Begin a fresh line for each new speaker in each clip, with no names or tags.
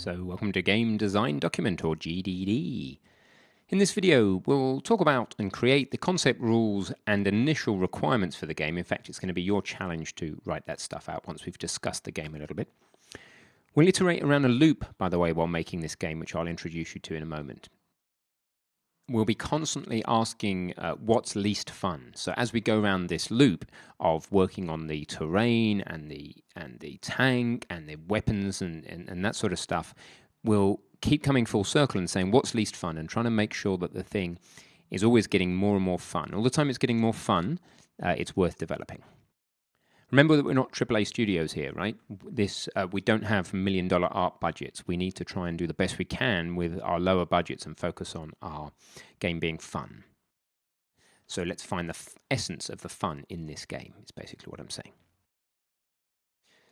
So welcome to Game Design Document, or GDD. In this video, we'll talk about and create the concept rules and initial requirements for the game. In fact, it's going to be your challenge to write that stuff out once we've discussed the game a little bit. We'll iterate around a loop, by the way, while making this game, which I'll introduce you to in a moment. We'll be constantly asking what's least fun. So as we go around this loop of working on the terrain and the tank and the weapons and that sort of stuff, we'll keep coming full circle and saying what's least fun and trying to make sure that the thing is always getting more and more fun. All the time it's getting more fun, it's worth developing. Remember that we're not AAA studios here, right? We don't have $1 million art budgets. We need to try and do the best we can with our lower budgets and focus on our game being fun. So let's find the essence of the fun in this game, is basically what I'm saying.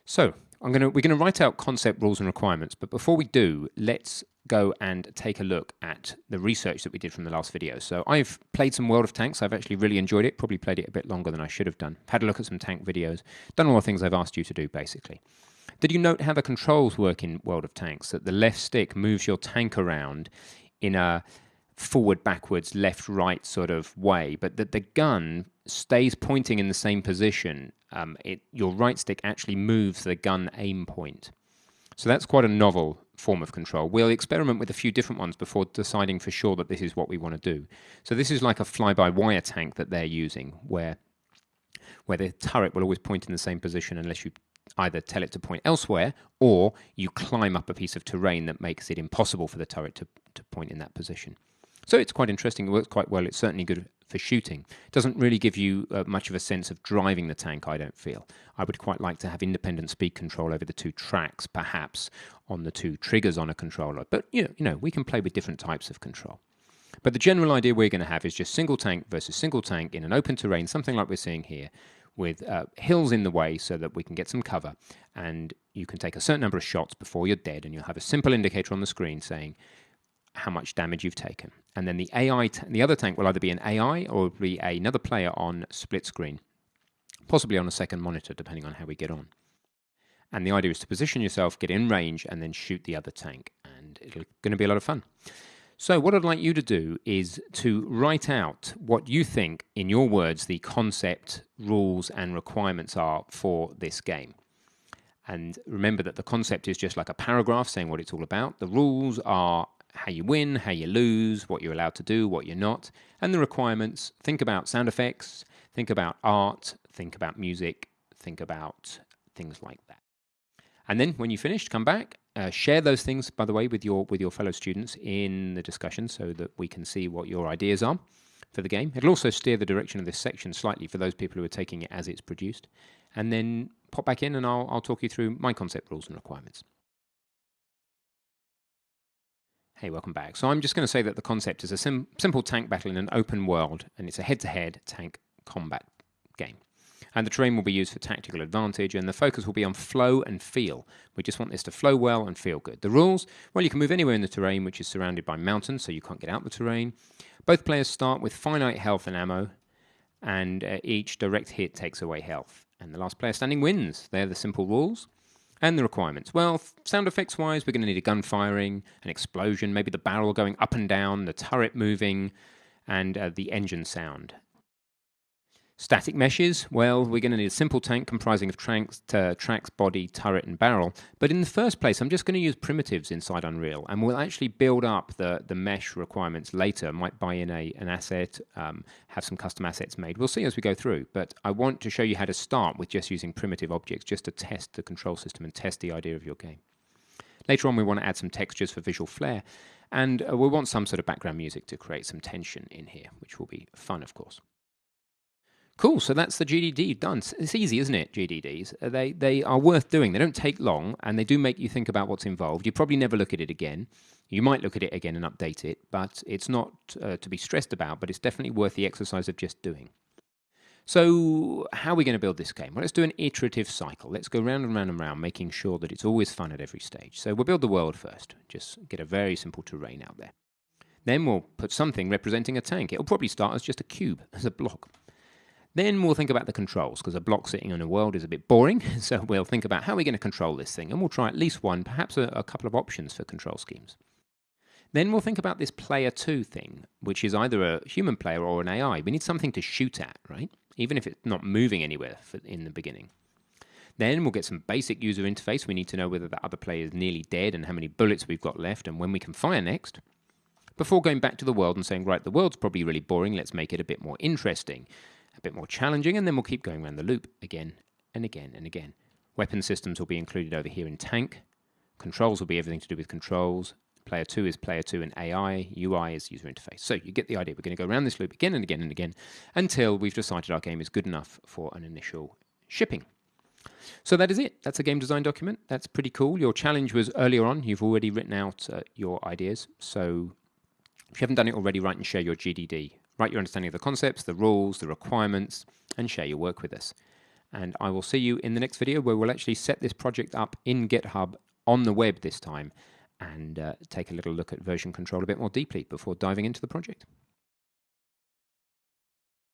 So we're gonna write out concept rules and requirements, but before we do, let's go and take a look at the research that we did from the last video. So I've played some World of Tanks. I've actually really enjoyed it. Probably played it a bit longer than I should have done. Had a look at some tank videos. Done all the things I've asked you to do, basically. Did you note how the controls work in World of Tanks? That the left stick moves your tank around in a forward, backwards, left, right sort of way, but that the gun stays pointing in the same position. Your right stick actually moves the gun aim point. So that's quite a novel form of control. We'll experiment with a few different ones before deciding for sure that this is what we want to do. So this is like a fly-by-wire tank that they're using, where the turret will always point in the same position unless you either tell it to point elsewhere or you climb up a piece of terrain that makes it impossible for the turret to point in that position. So it's quite interesting. It works quite well. It's certainly good for shooting. It doesn't really give you much of a sense of driving the tank, I don't feel. I would quite like to have independent speed control over the two tracks, perhaps on the two triggers on a controller. But, you know, we can play with different types of control. But the general idea we're going to have is just single tank versus single tank in an open terrain, something like we're seeing here, with hills in the way so that we can get some cover. And you can take a certain number of shots before you're dead, and you'll have a simple indicator on the screen saying how much damage you've taken. And then the other tank will either be an AI or be another player on split screen, possibly on a second monitor, depending on how we get on. And the idea is to position yourself, get in range, and then shoot the other tank. And it's going to be a lot of fun. So what I'd like you to do is to write out what you think, in your words, the concept, rules, and requirements are for this game. And remember that the concept is just like a paragraph saying what it's all about. The rules are how you win, how you lose, what you're allowed to do, what you're not. And the requirements, think about sound effects, think about art, think about music, think about things like that. And then when you finished, come back, share those things, by the way, with your fellow students in the discussion so that we can see what your ideas are for the game. It'll also steer the direction of this section slightly for those people who are taking it as it's produced. And then pop back in and I'll talk you through my concept rules and requirements. Hey, welcome back. So I'm just going to say that the concept is a simple tank battle in an open world, and it's a head-to-head tank combat game. And the terrain will be used for tactical advantage, and the focus will be on flow and feel. We just want this to flow well and feel good. The rules, well, you can move anywhere in the terrain, which is surrounded by mountains, so you can't get out the terrain. Both players start with finite health and ammo, and each direct hit takes away health. And the last player standing wins. They're the simple rules. And the requirements. Well, sound effects wise, we're going to need a gun firing, an explosion, maybe the barrel going up and down, the turret moving, and the engine sound. Static meshes, well, we're going to need a simple tank comprising of tracks, body, turret, and barrel. But in the first place, I'm just going to use primitives inside Unreal, and we'll actually build up the mesh requirements later. Might buy in an asset, have some custom assets made. We'll see as we go through, but I want to show you how to start with just using primitive objects, just to test the control system and test the idea of your game. Later on, we want to add some textures for visual flair, and we'll want some sort of background music to create some tension in here, which will be fun, of course. Cool, so that's the GDD done. It's easy, isn't it, GDDs? They are worth doing. They don't take long, and they do make you think about what's involved. You probably never look at it again. You might look at it again and update it, but it's not to be stressed about, but it's definitely worth the exercise of just doing. So how are we going to build this game? Well, let's do an iterative cycle. Let's go round and round and round, making sure that it's always fun at every stage. So we'll build the world first. Just get a very simple terrain out there. Then we'll put something representing a tank. It'll probably start as just a cube, as a block. Then we'll think about the controls, because a block sitting on a world is a bit boring. So we'll think about how we're going to control this thing, and we'll try at least one, perhaps a couple of options for control schemes. Then we'll think about this player 2 thing, which is either a human player or an AI. We need something to shoot at, right? Even if it's not moving anywhere in the beginning. Then we'll get some basic user interface. We need to know whether the other player is nearly dead and how many bullets we've got left and when we can fire next. Before going back to the world and saying, right, the world's probably really boring, let's make it a bit more interesting, a bit more challenging, and then we'll keep going around the loop again and again and again. Weapon systems will be included over here in tank. Controls will be everything to do with controls. Player 2 is player 2 and AI. UI is user interface. So you get the idea. We're going to go around this loop again and again and again until we've decided our game is good enough for an initial shipping. So that is it. That's a game design document. That's pretty cool. Your challenge was earlier on. You've already written out your ideas. So if you haven't done it already, write and share your GDD. Write your understanding of the concepts, the rules, the requirements, and share your work with us. And I will see you in the next video where we'll actually set this project up in GitHub on the web this time and take a little look at version control a bit more deeply before diving into the project.